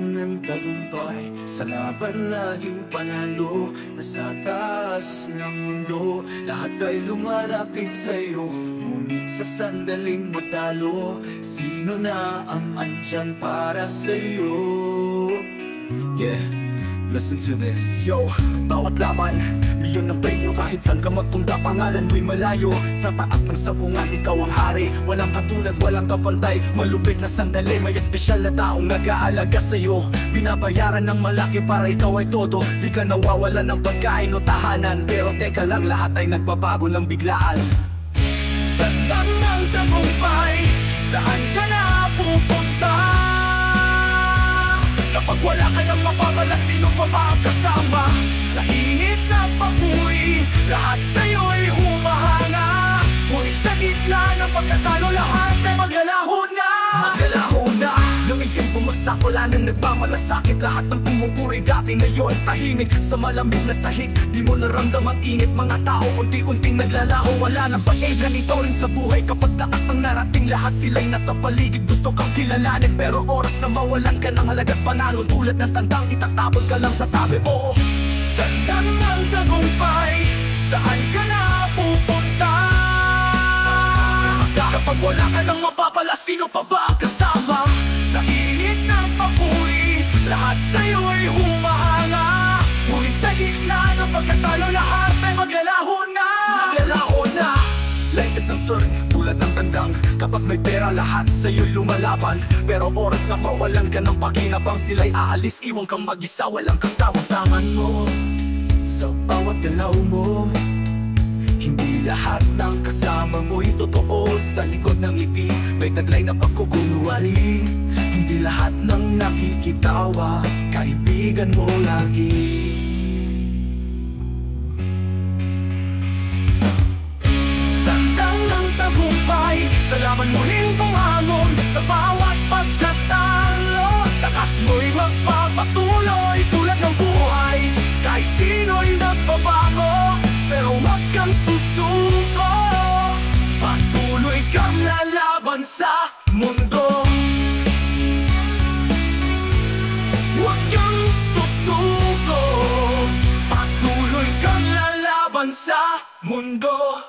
Tandaan ng tagumpay sa laban laging panalo. Nasa taas ng mundo, lahat ay lumalapit sa'yo. Ngunit sa sandaling matalo, sino na ang andyan para sa'yo? Yeah, listen to this. Yo, bawat laban, milyon ng premyo. Kahit saan ka magpunta, pangalan mo'y malayo. Sa taas ng sabungan, ikaw ang hari. Walang katulad, walang kapantay. Malupit na sandali, may espesyal na taong nag-aalaga sa'yo. Binabayaran ng malaki para ikaw ay todo. Di ka nawawalan ng pagkain o tahanan. Pero teka lang, lahat ay nagbabago ng biglaan. Tandaan ng tagumpay, saan ka na pupunta? Kapag wala ka nang mapapala, sino pa ba ang kasama? Sa init na pabuhay, lahat sa'yo'y humahanga. Ngunit sa gitna ng pagkatalo, lahat ay maglalaho na. Maglalaho na. Lumig kang bumagsak, wala nang nagmamalasakit. Lahat ng pumupuri dati ngayon tahimik. Sa malamig na sahig, di mo naramdam ang init. Mga tao unti-unting naglalaho, wala nang pag-aid. Ganito rin sa buhay kapag takas ang narating. Lahat sila'y nasa paligid, gusto kang kilalanin. Pero oras na mawalan ka ng halaga't panalo. Tulad ng tandang itatabog ka lang sa tabi. Oo, tandaan ng tagumpay, saan ka na pupunta? Kapag wala ka nang mapapala, sino pa ba kasama? Sa init ng pabuhay, lahat sa'yo'y humahanga. Ngunit sa gitna ng pagkatalo, lahat ay maglalaho na. Maglalaho na. Life is uncertain, tulad ng tandang. Kapag may pera, lahat sa'yo'y lumalaban. Pero oras na mawalan ka ng pakinabang, sila'y aalis, iwan kang mag-isa, walang kasawang tangan mo. Sa bawat galaw mo, hindi lahat ng kasama mo'y totoo. Sa likod ng ngiti, may taglay na pagkukunwari. Hindi lahat ng nakikitawa, kaibigan mo lagi. Tandang ng tagumpay, sa laban muling bumangon. Sa bawat pagkatalo, takas mo'y magpapatuloy. Tulad ng buhay, kahit sino'y nagbabago. Pero huwag kang susuko, patuloy kang lalaban sa mundo. Huwag kang susuko, patuloy kang lalaban sa mundo.